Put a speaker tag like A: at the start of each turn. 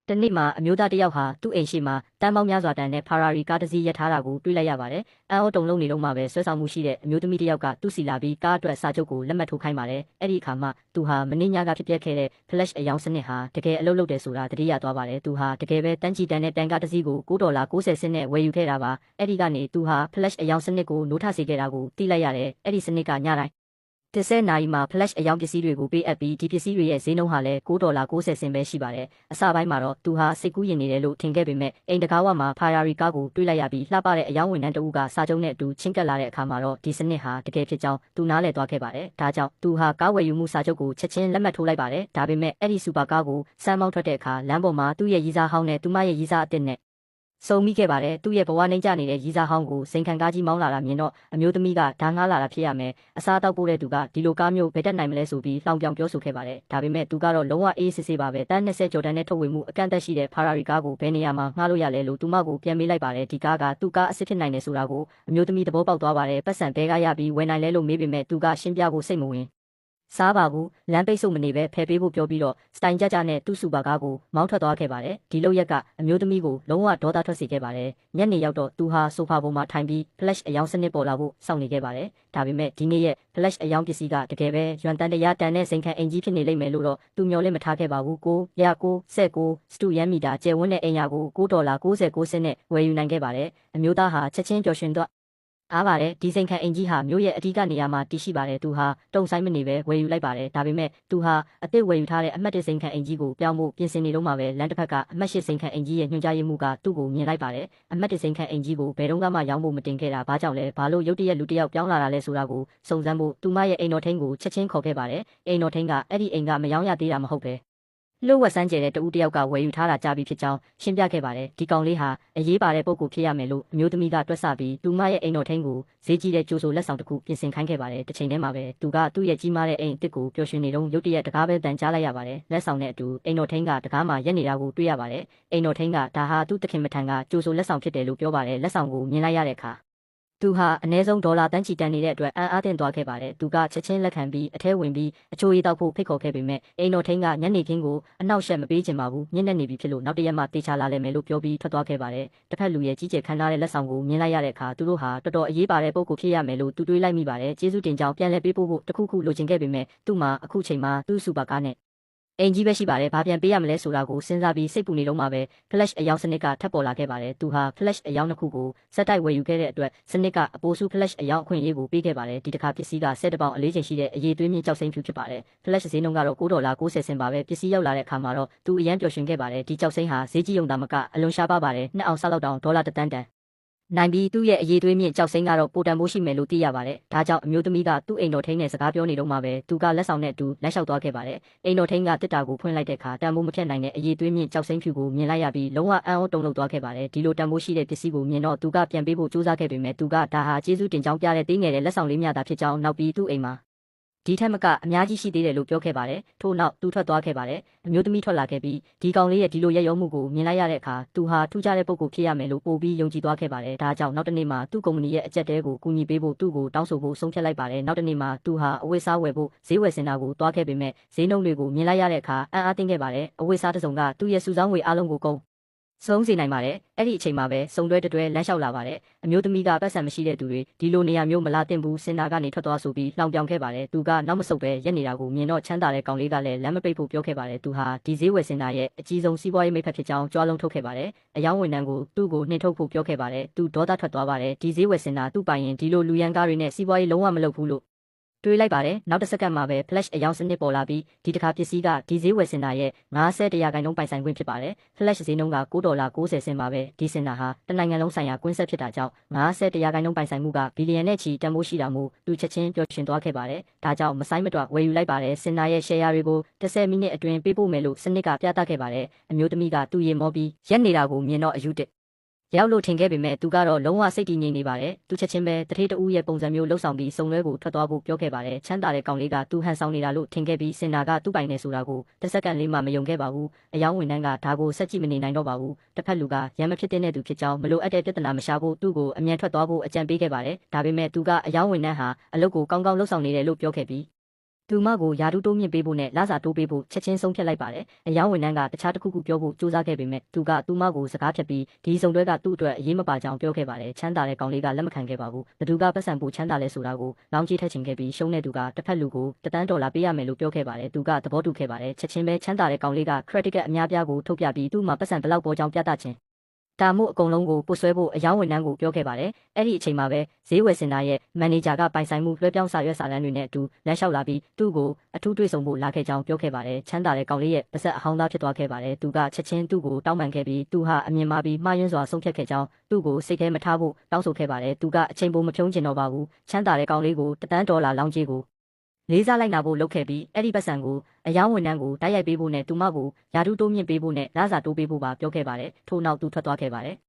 A: တနေ့မှာအမျိုးသားတစ်ယောက်ဟာသူ့အိမ်ရှိမှာတန်းပေါင်းများစွာတန်တဲ့ဖာရာရီကားတစ်စီးရပ်ထားတာကိုတွေ့လိုက်ရပါတယ်။အန်အောတုံလုံးနေလုံးမှာပဲဆွဲဆောင်မှုရှိတဲ့အမျိုးသမီးတစ်ယောက်ကသူ့စီလာပြီးကားအတွက်စာချုပ်ကိုလက်မှတ်ထိုးခိုင်းပါတယ်။အဲ့ဒီအခါမှာသူဟာမင်းညကဖြစ်ပျက်ခဲ့တဲ့ flash အယောင်စနစ်ဟာတကယ်အလုပ်လုပ်တယ်ဆိုတာသတိရသွားပါတယ်။သူဟာတကယ်ပဲတန်းချီတန်းတဲ့တန်ကားတစ်စီးကို$9.90စနစ်ဝယ်ယူခဲ့တာပါ။အဲ့ဒီကနေသူဟာ flash အယောင်စနစ်ကိုနိုးထစေခဲ့တာကိုသိလိုက်ရတယ်။အဲ့ဒီစနစ်ကညတိုင်း30နာရီမှာ flash အယောင်ပစ္စည်းတွေကိုပေးအပ်ပြီးဒီပစ္စည်းတွေရဲ့ဈေးနှုန်းဟာလည်း$9.90စင်ပဲရှိပါတယ်။အစပိုင်းမှာတော့သူဟာစိတ်ကူးရင်နေတယ်လို့ထင်ခဲ့ပေမဲ့အိမ်တကားဝမှာ Ferrari ကားကိုတွေ့လိုက်ရပြီးလှပတဲ့အယောင်ဝန်ထမ်းတဦးကစာချုပ်နဲ့အတူချင်းကပ်လာတဲ့အခါမှာတော့ဒီစနစ်ဟာတကယ်ဖြစ်ကြောင်းသူနားလည်သွားခဲ့ပါတယ်။ဒါကြောင့်သူဟာကားဝယ်ယူမှုစာချုပ်ကိုချက်ချင်းလက်မှတ်ထိုးလိုက်ပါတယ်။ဒါပေမဲ့အဲ့ဒီစူပါကားကိုစမ်းမောင်းထွက်တဲ့အခါလမ်းပေါ်မှာသူ့ရဲ့ရီးစားဟောင်းနဲ့သူမရဲ့ရီးစားအစ်စ်နဲ့စုံမိခဲ့ပါတယ်သူ့ရဲ့ဘဝနှိမ့်ကျနေတဲ့ရီးစားဟောင်းကိုစိန်ခံကားကြီးမောင်းလာတာမြင်တော့အမျိုးသမီးကဓာငှားလာတာဖြစ်ရမယ်အစားတောက်ပို့တဲ့သူကဒီလိုကားမျိုးဘယ်တက်နိုင်မလဲဆိုပြီးလှောင်ပြောင်ပြောဆိုခဲ့ပါတယ်ဒါပေမဲ့သူကတော့လုံးဝအေးစစ်စစ်ပါပဲတန်း20ကျော်တန်းနဲ့ထုတ်ဝေမှုအကန့်အသတ်ရှိတဲ့ Ferrari ကားကိုဘယ်နေရာမှာငှားလို့ရလဲလို့သူမကိုပြန်မေးလိုက်ပါတယ်ဒီကားကသူ့ကားအစ်စ်ဖြစ်နိုင်တယ်ဆိုတာကိုအမျိုးသမီးသဘောပေါက်သွားပါတယ်ပတ်စံဘဲကရပြီးဝယ်နိုင်လဲလို့မေးပေမဲ့သူကရှင်းပြဖို့စိတ်မဝင်စားပါဘူးလမ်းပိတ်ဆို့မနေပဲဖယ်ပေးဖို့ပြောပြီးတော့စတိုင်ကြကြနဲ့သူ့စူပါကားကိုမောင်းထွက်သွားခဲ့ပါတယ်ဒီလောက်ရက်ကအမျိုးသမီးကိုလုံးဝဒေါသထွက်စေခဲ့ပါတယ်ညနေရောက်တော့သူဟာဆိုဖာပေါ်မှာထိုင်ပြီး flash အယောင်စနစ်ပေါ်လာဖို့စောင့်နေခဲ့ပါတယ်ဒါပေမဲ့ဒီနေ့ရဲ့ flash အယောင်ပစ္စည်းကတကယ်ပဲရွမ်တန်တရားတန်တဲ့စိန်ခံအင်ကြီးဖြစ်နေလိမ့်မယ်လို့တော့သူမျှော်လင့်မထားခဲ့ပါဘူး9 စတူယန်မီတာကျယ်ဝန်းတဲ့အိမ်ယာကို$9.99စနဲ့ဝယ်ယူနိုင်ခဲ့ပါတယ်အမျိုးသားဟာချက်ချင်းပျော်ရွှင်သွားအားပါတယ်ဒီစိန်ခံအင်ကြီးဟာမြို့ရဲ့အဓိကနေရာမှာတည်ရှိပါတယ်သူဟာတုံဆိုင်မနေပဲဝယ်ယူလိုက်ပါတယ်ဒါပေမဲ့သူဟာအသစ်ဝယ်ယူထားတဲ့အမှတ်1စိန်ခံအင်ကြီးကိုပြောင်းဖို့ပြင်ဆင်နေတော့မှပဲလမ်းတစ်ဖက်ကအမှတ်8စိန်ခံအင်ကြီးရဲ့ညွှန်ကြားရေးမှူးကသူ့ကိုမြင်လိုက်ပါတယ်အမှတ်1စိန်ခံအင်ကြီးကိုဘယ်တော့မှရောင်းဖို့မတင်ခဲ့တာဘာကြောင့်လဲဘာလို့ရုတ်တရက်လူတစ်ယောက်ပြောင်းလာတာလဲဆိုတာကိုစုံစမ်းဖို့သူမရဲ့အိမ်တော်ထိန်းကိုချက်ချင်းခေါ်ခဲ့ပါတယ်အိမ်တော်ထိန်းကအဲ့ဒီအိမ်ကမရောင်းရသေးတာမဟုတ်ပဲလှုပ်ဝက်ဆန်းကျဲတဲ့တဦးတယောက်ကဝယ်ယူထားတာကြားပြီးဖြစ်ကြောင်းရှင်းပြခဲ့ပါတယ်ဒီကောင်လေးဟာအရေးပါတဲ့ပုံကိုဖြစ်ရမယ်လို့အမျိုးသမီးကတွက်ဆပြီးသူမရဲ့အိမ်တော်ထိန်းကိုဈေးကြီးတဲ့ကြိုးဆိုလက်ဆောင်တစ်ခုပြင်ဆင်ခိုင်းခဲ့ပါတယ်တစ်ချိန်တည်းမှာပဲသူကသူ့ရဲ့ကြီးမားတဲ့အိမ်အစ်စ်ကိုပျော်ရွှင်နေတော့ရုတ်တရက်တကားပဲတန်ကြားလိုက်ရပါတယ်လက်ဆောင်နဲ့အတူအိမ်တော်ထိန်းကတကားမှာရက်နေတာကိုတွေ့ရပါတယ်အိမ်တော်ထိန်းကဒါဟာသူ့တခင်မထံကကြိုးဆိုလက်ဆောင်ဖြစ်တယ်လို့ပြောပါတယ်လက်ဆောင်ကိုမြင်လိုက်ရတဲ့အခါသူဟာအနည်းဆုံး$တန်းချီတန်နေတဲ့အတွက်အံ့အားသင့်သွားခဲ့ပါတယ်။သူကချက်ချင်းလက်ခံပြီးအထဲဝင်ပြီးအချိုရည်တောက်ဖို့ဖိတ်ခေါ်ခဲ့ပေမဲ့အိမ်တော်ထိန်းကညနေခင်းကိုအနောက်ရှက်မပေးချင်ပါဘူး။ညနေနေပြီဖြစ်လို့နောက်တရက်မှတေချာလာလိမ့်မယ်လို့ပြောပြီးထွက်သွားခဲ့ပါတယ်။တစ်ဖက်လူရဲ့ကြီးကျယ်ခမ်းနားတဲ့လက်ဆောင်ကိုမြင်လိုက်ရတဲ့အခါသူတို့ဟာတော်တော်အရေးပါတဲ့ပုံကိုဖြစ်ရမယ်လို့သူတွေးလိုက်မိပါတယ်။ကျေးဇူးတင်ကြောင်းပြန်လည်ပေးပို့ဖို့တခုခုလိုချင်ခဲ့ပေမဲ့သူ့မှာအခုချိန်မှာသူ့စူပါကားနဲ့အင်ကြီးပဲရှိပါတယ်ဘာပြန်ပေးရမလဲဆိုတာကိုစဉ်းစားပြီးစိတ်ပူနေလုံးမှာပဲ flash အယောင်စနစ်ကထပ်ပေါ်လာခဲ့ပါတယ်သူဟာ flash အယောင်တစ်ခုကိုစက်တိုက်ဝယ်ယူခဲ့တဲ့အတွက်စနစ်ကအပိုစု flash အယောင်အခွင့်အရေးကိုပေးခဲ့ပါတယ်ဒီတစ်ခါပစ္စည်းက10ပေါင်အလေးချိန်ရှိတဲ့အရေးသွေးမြင့်ကြောက်စိမ့်ဖြူဖြစ်ပါတယ် flash ဈေးနှုန်းကတော့$9.90စင်ပါပဲပစ္စည်းရောက်လာတဲ့အခါမှာတော့သူအရန်ပျော်ရွှင်ခဲ့ပါတယ်ဒီကြောက်စိမ့်ဟာဈေးကြီးုံသာမကအလွန်ရှားပါပါတယ်2အောင်ဆောက်လောက်တောင်$1တန်းနိုင်ပြီးသူ့ရဲ့အရေးသွေးမြင့်ကြောက်စိမ့်ကတော့ပိုတန်ဖို့ရှိမယ်လို့သိရပါတယ်။ဒါကြောင့်အမျိုးသမီးကသူ့အိမ်တော်ထိန်းနဲ့စကားပြောနေတော့မှပဲသူကလက်ဆောင်နဲ့အတူလမ်းလျှောက်သွားခဲ့ပါတယ်။အိမ်တော်ထိန်းကတစ်တာကိုဖွင့်လိုက်တဲ့အခါတန်ဖိုးမဖြတ်နိုင်တဲ့အရေးသွေးမြင့်ကြောက်စိမ့်ဖြူကိုမြင်လိုက်ရပြီးလုံးဝအံ့ဩတုန်လှုပ်သွားခဲ့ပါတယ်။ဒီလိုတန်ဖိုးရှိတဲ့ပစ္စည်းကိုမြင်တော့သူကပြန်ပေးဖို့ကြိုးစားခဲ့ပေမဲ့သူကဒါဟာကျေးဇူးတင်ကြောင်းပြတဲ့သေးငယ်တဲ့လက်ဆောင်လေးများသာဖြစ်ကြောင်းနောက်ပြီးသူ့အိမ်မှာဒီထက်မကအများကြီးရှိသေးတယ်လို့ပြောခဲ့ပါတယ်။ထို့နောက်သူထွက်သွားခဲ့ပါတယ်။အမျိုးသမီးထွက်လာခဲ့ပြီးဒီကောင်လေးရဲ့ဒီလိုရက်ရုံးမှုကိုမြင်လိုက်ရတဲ့အခါသူဟာထူးခြားတဲ့ပုံကိုဖြစ်ရမယ်လို့ပို့ပြီးယုံကြည်သွားခဲ့ပါတယ်။ဒါကြောင့်နောက်တနေ့မှာသူ့ကုမ္ပဏီရဲ့အကြက်တဲကိုကူညီပေးဖို့သူ့ကိုတောင်းဆိုဖို့ဆုံးဖြတ်လိုက်ပါတယ်။နောက်တနေ့မှာသူဟာအဝတ်စားဝယ်ဖို့ဈေးဝယ်စင်တာကိုသွားခဲ့ပေမဲ့ဈေးနှုန်းတွေကိုမြင်လိုက်ရတဲ့အခါအံ့အားသင့်ခဲ့ပါတယ်။အဝတ်စားတစ်စုံကသူ့ရဲ့စုဆောင်းငွေအလုံးကိုကုန်ဆုံးစေနိုင်ပါတယ်အဲ့ဒီအချိန်မှာပဲစုံတွဲတွဲလမ်းလျှောက်လာပါတယ်အမျိုးသမီးကပတ်စံမရှိတဲ့သူတွေဒီလိုနေရာမျိုးမလာသင့်ဘူးစင်တာကနေထွက်သွားဆိုပြီးလှောင်ပြောင်ခဲ့ပါတယ်သူကနောက်မဆုတ်ပဲရက်နေတာကိုမြင်တော့ချမ်းသာတဲ့ကောင်လေးကလည်းလမ်းမပိတ်ဖို့ပြောခဲ့ပါတယ်သူဟာဒီဈေးဝယ်စင်တာရဲ့အကြီးဆုံးစီးပွားရေးမိတ်ဖက်ဖြစ်ကြောင်းကြွားလုံးထုတ်ခဲ့ပါတယ်အယောင်ဝန်ထမ်းကိုသူ့ကိုနှင်ထုတ်ဖို့ပြောခဲ့ပါတယ်သူဒေါသထွက်သွားပါတယ်ဒီဈေးဝယ်စင်တာသူ့ပိုင်ရင်ဒီလိုလူရန်ကားတွေနဲ့စီးပွားရေးလုံးဝမလုပ်ဘူးလို့တွေးလိုက်ပါတယ်နောက်တစ်စက္ကန့်မှာပဲ flash အယောင်စနစ်ပေါ်လာပြီးဒီတစ်ခါပစ္စည်းကဒီဈေးဝယ်စင်တာရဲ့50%ပိုင်ဆိုင်ခွင့်ဖြစ်ပါတယ် flash ဈေးနှုန်းက$9.90စင်ပါပဲဒီစင်တာဟာတနိုင်ငံလုံးဆိုင်ရာကွင်းဆက်ဖြစ်တာကြောင့်50%ပိုင်ဆိုင်မှုကဘီလီယံနဲ့ချီတန်ဖိုးရှိတာမို့သူချက်ချင်းပျော်ရွှင်သွားခဲ့ပါတယ်ဒါကြောင့်မဆိုင်မတွဝယ်ယူလိုက်ပါတယ်စင်တာရဲ့ share တွေကို10မိနစ်အတွင်းပေးပို့မယ်လို့စနစ်ကပြသခဲ့ပါတယ်အမျိုးသမီးကသူ့ရေမောပြီးရက်နေတာကိုမြင်တော့အယူတစ်ရောက်လို့ထင်ခဲ့ပေမဲ့သူကတော့လုံးဝစိတ်တည်ငြိမ်နေပါတယ်သူချက်ချင်းပဲတထေးတူရဲ့ပုံစံမျိုးလှုပ်ဆောင်ပြီးစုံလွဲကိုထွက်သွားဖို့ပြောခဲ့ပါတယ်ချမ်းသာတဲ့ကောင်လေးကသူဟန်ဆောင်နေတာလို့ထင်ခဲ့ပြီးစင်တာကသူ့ပိုင်နေဆိုတာကိုတစ်စက္ကန့်လေးမှမယုံခဲ့ပါဘူးအယောင်ဝန်ထမ်းကဒါကိုဆက်ကြည့်မနေနိုင်တော့ပါဘူးတစ်ဖက်လူကရမ်းမဖြစ်တဲ့သူဖြစ်ကြောင်းမလိုအပ်တဲ့ပြဿနာမရှာဖို့သူ့ကိုအမြန်ထွက်သွားဖို့အကြံပေးခဲ့ပါတယ်ဒါပေမဲ့သူကအယောင်ဝန်ထမ်းဟာအလုပ်ကိုကောင်းကောင်းလုပ်ဆောင်နေတယ်လို့ပြောခဲ့ပြီး သူမကိုယာတုတိုးမြင့်ပေးဖို့နဲ့လစာတိုးပေးဖို့ချက်ချင်းဆုံးဖြတ်လိုက်ပါတယ်။အယောင်ဝန်ထမ်းကတခြားတစ်ခုခုပြောဖို့ကြိုးစားခဲ့ပေမဲ့သူကသူမကိုစကားဖြတ်ပြီးဒီစုံတွဲကသူ့အတွက်အရေးမပါကြောင်းပြောခဲ့ပါတယ်။ချမ်းသာတဲ့ကောင်လေးကလက်မခံခဲ့ပါဘူး။ဘသူကပတ်စံဖို့ချမ်းသာလဲဆိုတာကိုလောင်းကြီးထက်ချင်ခဲ့ပြီးရှုံးတဲ့သူကတစ်ဖက်လူကို$1,000ပေးရမယ်လို့ပြောခဲ့ပါတယ်။သူကသဘောတူခဲ့ပါတယ်။ချက်ချင်းပဲချမ်းသာတဲ့ကောင်လေးက credit ကအများပြားကိုထုတ်ပြပြီးသူ့မှာပတ်စံဘလောက်ပေါ်ကြောင်းပြသခြင်းဒါမို့အကုန်လုံးကိုပို့ဆွဲဖို့အယောင်ဝန်ထမ်းကိုပြောခဲ့ပါတယ်။အဲ့ဒီအချိန်မှာပဲဈေးဝယ်စင်တာရဲ့မန်နေဂျာကပိုင်ဆိုင်မှုလွှဲပြောင်းစာရွက်စာတမ်းတွေနဲ့အတူလမ်းလျှောက်လာပြီးသူ့ကိုအထူးတွေ့ဆုံဖို့လာခဲ့ကြောင်းပြောခဲ့ပါတယ်။ချမ်းသာတဲ့ကောင်လေးရဲ့ပါဆက်အဟောင်းသားဖြစ်သွားခဲ့ပါတယ်။သူကချက်ချင်းသူ့ကိုတောင်းပန်ခဲ့ပြီးသူဟာအမြင်မှားပြီးမှားယွင်းစွာဆုံးဖြတ်ခဲ့ကြောင်းသူ့ကိုစိတ်ထဲမထားဖို့တောင်းဆိုခဲ့ပါတယ်။သူကအချိန်ပိုမဖြုံးကျင်တော့ပါဘူး။ချမ်းသာတဲ့ကောင်လေးကို$1,000လောင်းကြီးကိုလေးစားလိုက်နာဖို့လုပ်ခဲ့ပြီးအဲ့ဒီပတ်စံကိုအယောင်ဝန်ထမ်းကိုတိုက်ရိုက်ပေးဖို့နဲ့သူမကိုယာတုတိုးမြင့်ပေးဖို့နဲ့လစာတိုးပေးဖို့ပါပြောခဲ့ပါတယ်။ထို့နောက်သူထွက်သွားခဲ့ပါတယ်။